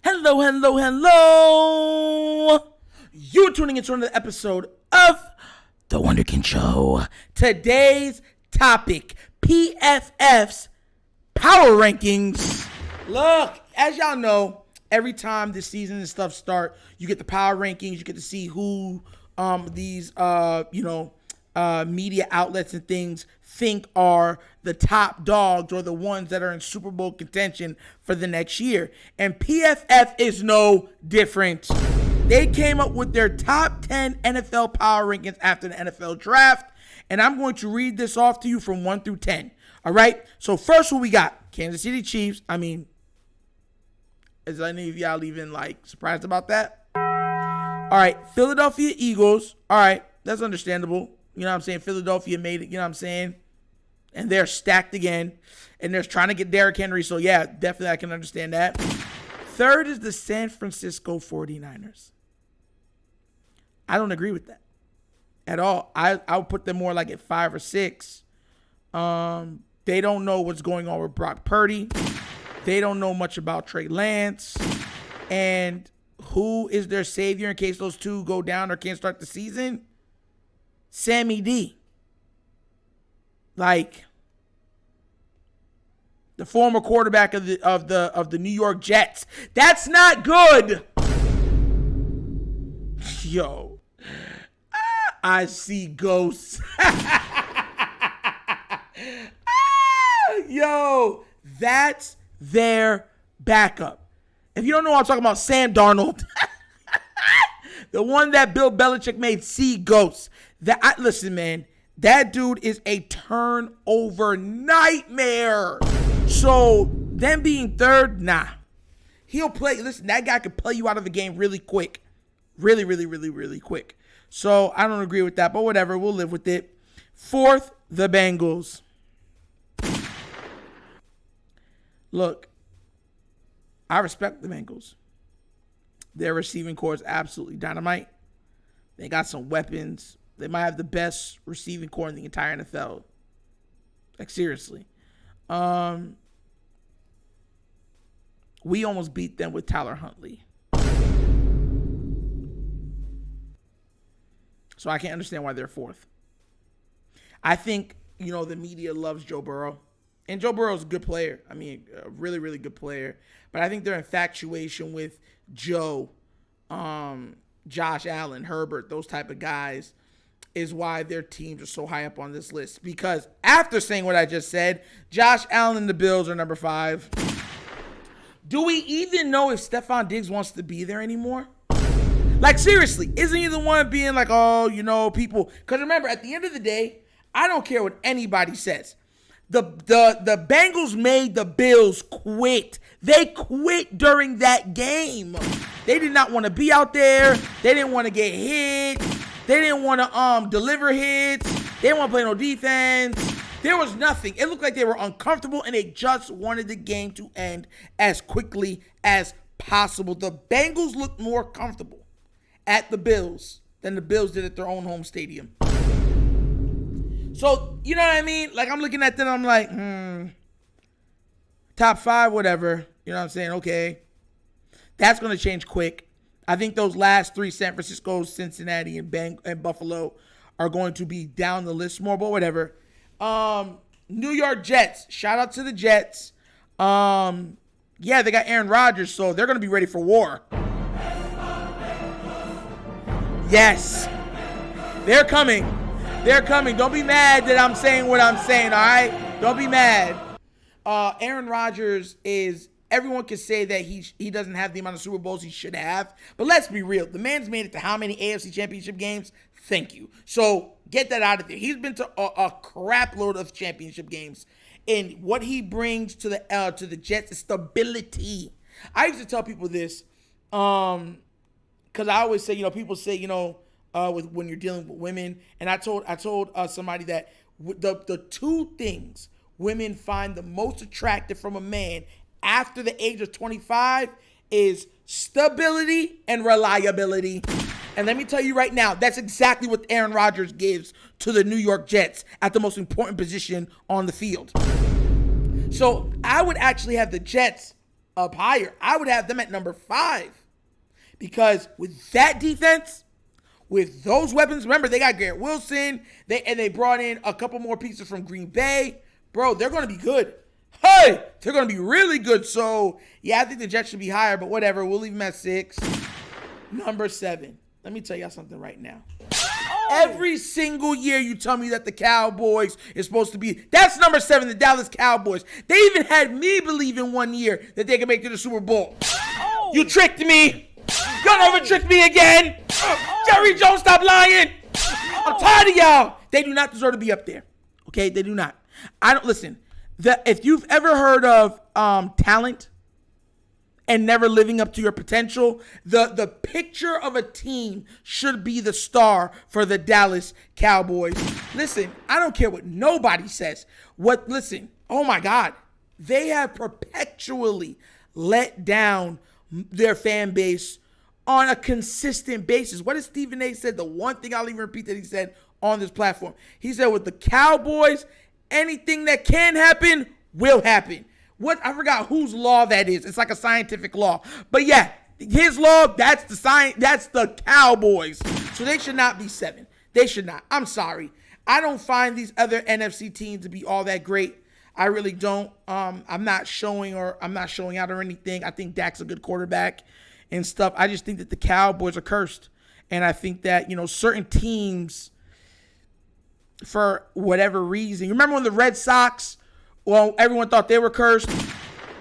Hello, hello, hello. You're tuning into another episode of The Wunderkind Show. Today's topic, PFF's power rankings. Look, as y'all know, every time the season and stuff start, you get the power rankings. You get to see who these media outlets and things think are the top dogs or the ones that are in Super Bowl contention for the next year. And PFF is no different. They came up with their top 10 NFL power rankings after the NFL draft. And I'm going to read this off to you from 1 through 10. All right? So first, what we got? Kansas City Chiefs. I mean, is any of y'all even surprised about that? All right. Philadelphia Eagles. All right. That's understandable. You know what I'm saying? Philadelphia made it, you know what I'm saying? And they're stacked again. And they're trying to get Derrick Henry. So, yeah, definitely I can understand that. Third is the San Francisco 49ers. I don't agree with that at all. I would put them more like at 5 or 6. They don't know what's going on with Brock Purdy. They don't know much about Trey Lance. And who is their savior in case those two go down or can't start the season? Sammy D. The former quarterback of the New York Jets. That's not good. Yo. I see ghosts. Yo, that's their backup. If you don't know what I'm talking about, Sam Darnold. The one that Bill Belichick made see ghosts. Listen, man, that dude is a turnover nightmare. So, them being third, nah. He'll play. Listen, that guy could play you out of the game really quick. Really, really, really, really quick. So, I don't agree with that, but whatever. We'll live with it. Fourth, the Bengals. Look, I respect the Bengals. Their receiving core is absolutely dynamite. They got some weapons. They might have the best receiving core in the entire NFL. Seriously. We almost beat them with Tyler Huntley. So I can't understand why they're fourth. I think, the media loves Joe Burrow. And Joe Burrow's a good player. I mean, a really, really good player. But I think their infatuation with Joe, Josh Allen, Herbert, those type of guys is why their teams are so high up on this list. Because after saying what I just said, Josh Allen and the Bills are number 5. Do we even know if Stephon Diggs wants to be there anymore? Seriously, isn't he the one being people? Because remember, at the end of the day, I don't care what anybody says. The Bengals made the Bills quit. They quit during that game. They did not want to be out there. They didn't want to get hit. They didn't want to deliver hits. They didn't want to play no defense. There was nothing. It looked like they were uncomfortable, and they just wanted the game to end as quickly as possible. The Bengals looked more comfortable at the Bills than the Bills did at their own home stadium. So, you know what I mean? I'm looking at them, I'm like, top 5, whatever. You know what I'm saying? Okay. That's going to change quick. I think those last 3, San Francisco, Cincinnati, and Buffalo, are going to be down the list more, but whatever. New York Jets. Shout out to the Jets. They got Aaron Rodgers, so they're going to be ready for war. Yes. They're coming. They're coming. Don't be mad that I'm saying what I'm saying, all right? Don't be mad. Aaron Rodgers is, everyone can say that he doesn't have the amount of Super Bowls he should have. But let's be real. The man's made it to how many AFC Championship games? Thank you. So get that out of there. He's been to a crap load of championship games. And what he brings to the Jets is stability. I used to tell people this because I always say, people say, when you're dealing with women. And I told somebody that the 2 things women find the most attractive from a man after the age of 25 is stability and reliability. And let me tell you right now, that's exactly what Aaron Rodgers gives to the New York Jets at the most important position on the field. So I would actually have the Jets up higher. I would have them at number 5 because with that defense, with those weapons, remember they got Garrett Wilson, they brought in a couple more pieces from Green Bay. Bro, they're going to be good. Hey, they're going to be really good. So, yeah, I think the Jets should be higher, but whatever. We'll leave them at 6. Number 7. Let me tell y'all something right now. Every single year you tell me that the Cowboys is supposed to be, that's number 7, the Dallas Cowboys. They even had me believing one year that they could make it to the Super Bowl. You tricked me. Y'all never tricked me again. Jerry Jones, stop lying. I'm tired of y'all. They do not deserve to be up there. Okay, they do not. Listen. If you've ever heard of talent and never living up to your potential, the picture of a team should be the star for the Dallas Cowboys. Listen, I don't care what nobody says. Oh my God. They have perpetually let down their fan base on a consistent basis. What did Stephen A. said? The one thing I'll even repeat that he said on this platform. He said with the Cowboys, anything that can happen will happen. I forgot whose law that is. It's like a scientific law. But yeah, his law, that's the Cowboys. So they should not be 7. They should not. I'm sorry. I don't find these other NFC teams to be all that great. I really don't. I'm not showing out or anything. I think Dak's a good quarterback and stuff. I just think that the Cowboys are cursed. And I think that, certain teams, for whatever reason. You remember when the Red Sox, everyone thought they were cursed?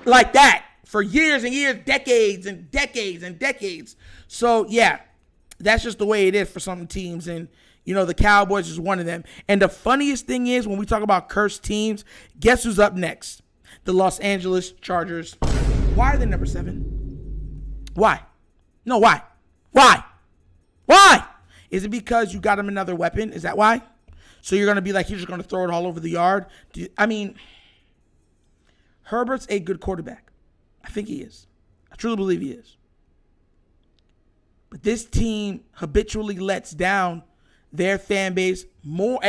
Like that. For years and years, decades and decades and decades. So, yeah, that's just the way it is for some teams. And, the Cowboys is one of them. And the funniest thing is, when we talk about cursed teams, guess who's up next? The Los Angeles Chargers. Why are they number 7? Why? No, why? Why? Why? Is it because you got him another weapon? Is that why? So you're going to be like, he's just going to throw it all over the yard? Herbert's a good quarterback. I think he is. I truly believe he is. But this team habitually lets down their fan base more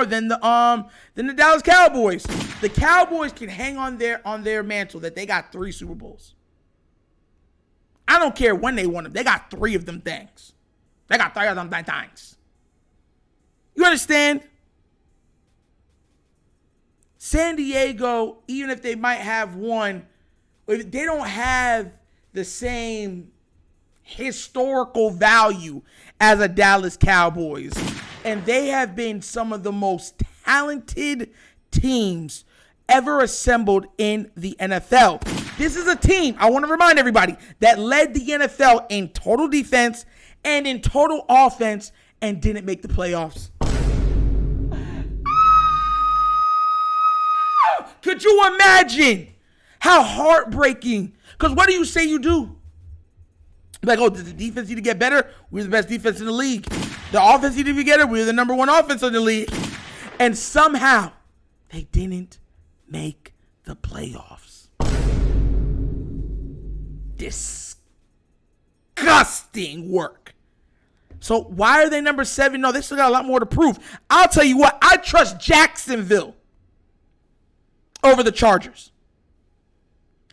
than the Dallas Cowboys. The Cowboys can hang on their mantle that they got 3 Super Bowls. I don't care when they won them. They got 3 of them things. They got 3 of them things. You understand? San Diego, even if they might have one, they don't have the same historical value as a Dallas Cowboys. And they have been some of the most talented teams ever assembled in the NFL. This is a team, I want to remind everybody, that led the NFL in total defense and in total offense and didn't make the playoffs. Could you imagine how heartbreaking? Because what do you say you do? Like, does the defense need to get better? We're the best defense in the league. The offense need to be better. We're the number 1 offense in the league. And somehow, they didn't make the playoffs. Disgusting work. So why are they number 7? No, they still got a lot more to prove. I'll tell you what, I trust Jacksonville over the Chargers.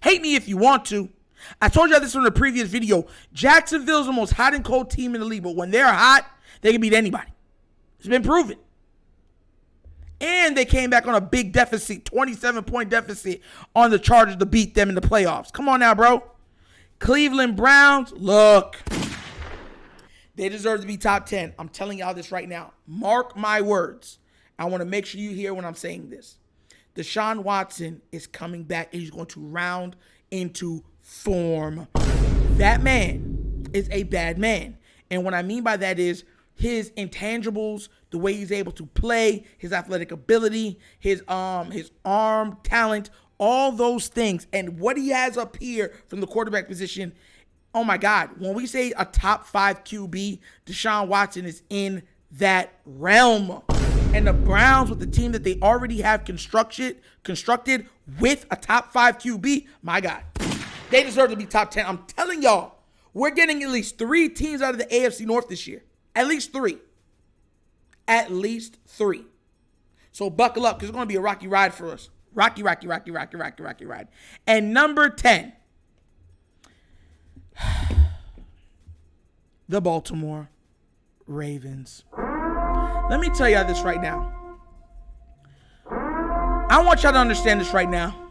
Hate me if you want to. I told you this in the previous video. Jacksonville's the most hot and cold team in the league, but when they're hot, they can beat anybody. It's been proven. And they came back on a big deficit, 27-point deficit on the Chargers to beat them in the playoffs. Come on now, bro. Cleveland Browns, look. They deserve to be top 10. I'm telling y'all this right now. Mark my words. I want to make sure you hear when I'm saying this. Deshaun Watson is coming back and he's going to round into form. That man is a bad man. And what I mean by that is his intangibles, the way he's able to play, his athletic ability, his arm talent, all those things. And what he has up here from the quarterback position, oh my God, when we say a top 5 QB, Deshaun Watson is in that realm. And the Browns, with the team that they already have constructed with a top 5 QB, my God, they deserve to be top 10. I'm telling y'all, we're getting at least 3 teams out of the AFC North this year. At least 3. At least 3. So buckle up, because it's going to be a rocky ride for us. Rocky ride. And number 10, the Baltimore Ravens. Let me tell y'all this right now. I want y'all to understand this right now.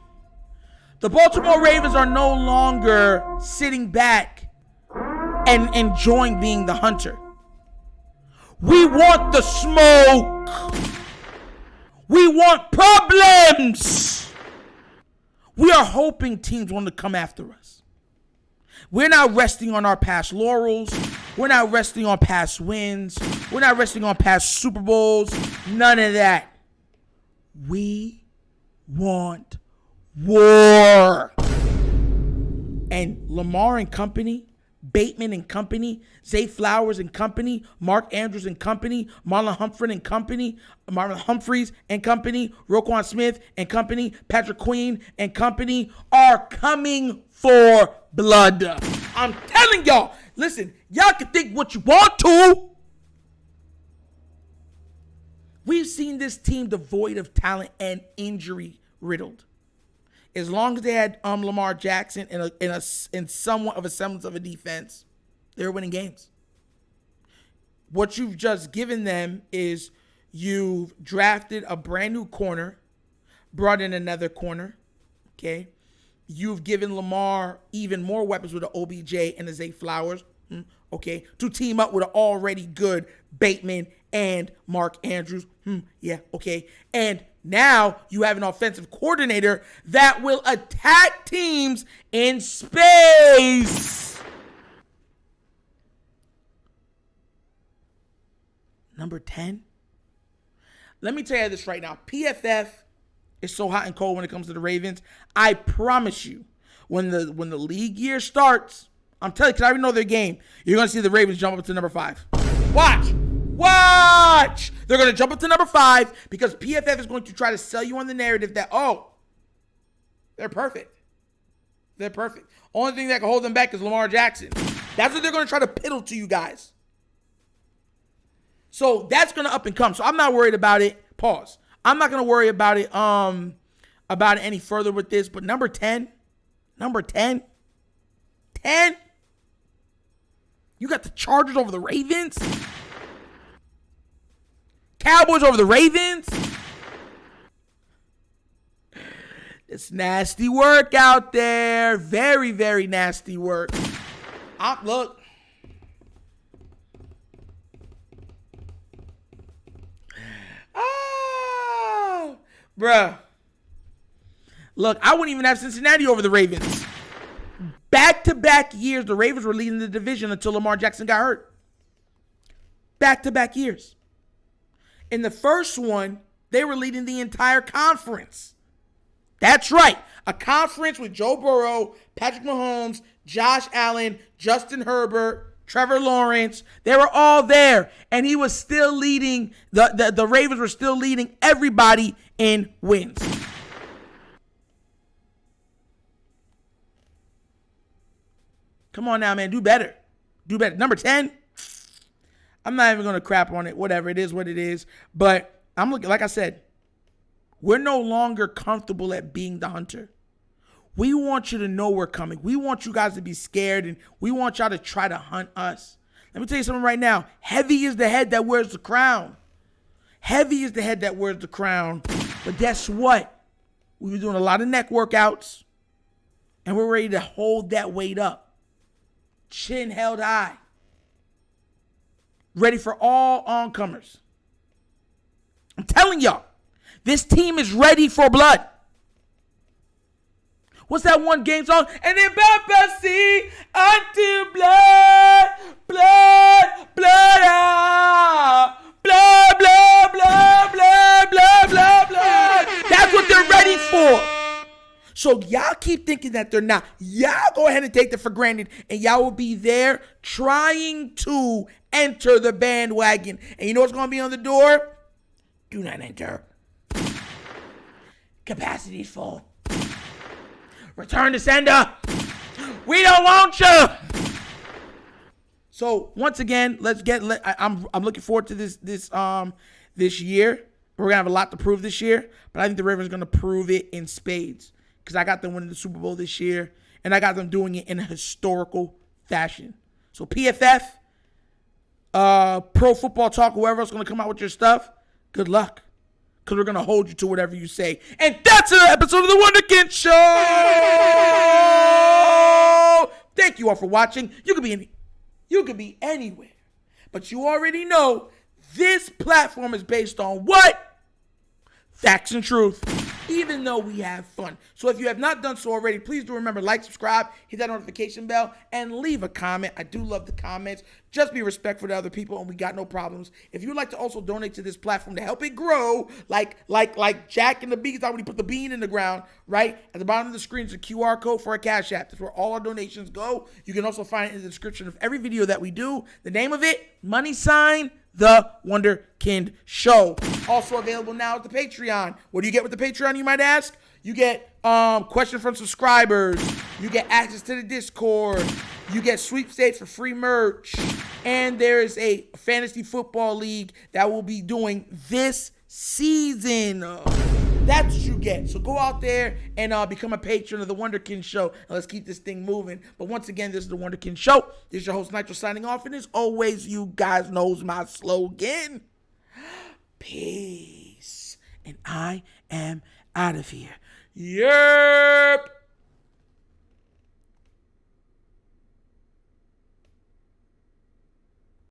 The Baltimore Ravens are no longer sitting back and enjoying being the hunter. We want the smoke. We want problems. We are hoping teams want to come after us. We're not resting on our past laurels. We're not resting on past wins. We're not resting on past Super Bowls. None of that. We want war. And Lamar and company, Bateman and company, Zay Flowers and company, Mark Andrews and company, Marlon Humphreys and company, Roquan Smith and company, Patrick Queen and company are coming for blood. I'm telling y'all, listen, y'all can think what you want to. We've seen this team devoid of talent and injury riddled. As long as they had Lamar Jackson in somewhat of a semblance of a defense, they were winning games. What you've just given them is you've drafted a brand new corner, brought in another corner, okay? You've given Lamar even more weapons with an OBJ and a Zay Flowers, okay, to team up with an already good Bateman and Mark Andrews, yeah, okay. And now you have an offensive coordinator that will attack teams in space. Number 10. Let me tell you this right now. PFF is so hot and cold when it comes to the Ravens. I promise you, when the league year starts, I'm telling you, because I already know their game, you're going to see the Ravens jump up to number 5. Watch. They're going to jump up to number 5 because PFF is going to try to sell you on the narrative that, they're perfect. They're perfect. Only thing that can hold them back is Lamar Jackson. That's what they're going to try to piddle to you guys. So that's going to up and come. So I'm not worried about it. Pause. I'm not going to worry about it any further with this. But number 10. You got the Chargers over the Ravens. Cowboys over the Ravens. It's nasty work out there. Very, very nasty work. Look. Bruh. Look, I wouldn't even have Cincinnati over the Ravens. Back-to-back years, the Ravens were leading the division until Lamar Jackson got hurt. Back-to-back years. In the first one, they were leading the entire conference. That's right. A conference with Joe Burrow, Patrick Mahomes, Josh Allen, Justin Herbert, Trevor Lawrence. They were all there. And he was still leading. The Ravens were still leading everybody in wins. Come on now, man. Do better. Number 10. I'm not even going to crap on it. Whatever. It is what it is. But I'm looking, like I said, we're no longer comfortable at being the hunter. We want you to know we're coming. We want you guys to be scared, and we want y'all to try to hunt us. Let me tell you something right now. Heavy is the head that wears the crown. Heavy is the head that wears the crown. But guess what? We were doing a lot of neck workouts, and we're ready to hold that weight up. Chin held high. Ready for all oncomers. I'm telling y'all, this team is ready for blood. What's that one game song? And then see unto blood, blood, blood, blood, blood, blood, blood, blood, blood, blood. That's what they're ready for. So y'all keep thinking that they're not. Y'all go ahead and take that for granted, and y'all will be there trying to enter the bandwagon. And you know what's going to be on the door? Do not enter. Capacity is full. Return to sender. We don't want you. So once again, I'm looking forward to this year. We're gonna have a lot to prove this year, but I think the Ravens are gonna prove it in spades because I got them winning the Super Bowl this year, and I got them doing it in a historical fashion. So PFF, Pro Football Talk, whoever else is going to come out with your stuff, good luck. Because we're going to hold you to whatever you say. And that's another episode of The Wunderkind Show. Thank you all for watching. You could be anywhere. But you already know this platform is based on what? Facts and truth. Even though we have fun. So if you have not done so already, please do remember, like, subscribe, hit that notification bell, and leave a comment. I do love the comments. Just be respectful to other people, and we got no problems. If you would like to also donate to this platform to help it grow, like Jack and the Beans, when he put the bean in the ground, right? At the bottom of the screen is a QR code for a Cash App. That's where all our donations go. You can also find it in the description of every video that we do. The name of it, $, The Wunderkind Show. Also available now at the Patreon. What do you get with the Patreon, you might ask? You get questions from subscribers. You get access to the Discord. You get sweepstakes for free merch. And there is a fantasy football league that we'll be doing this season. That's what you get. So go out there and become a patron of The Wunderkind Show. And let's keep this thing moving. But once again, this is The Wunderkind Show. This is your host, Nitro, signing off. And as always, you guys knows my slogan. Peace. And I am out of here. Yep.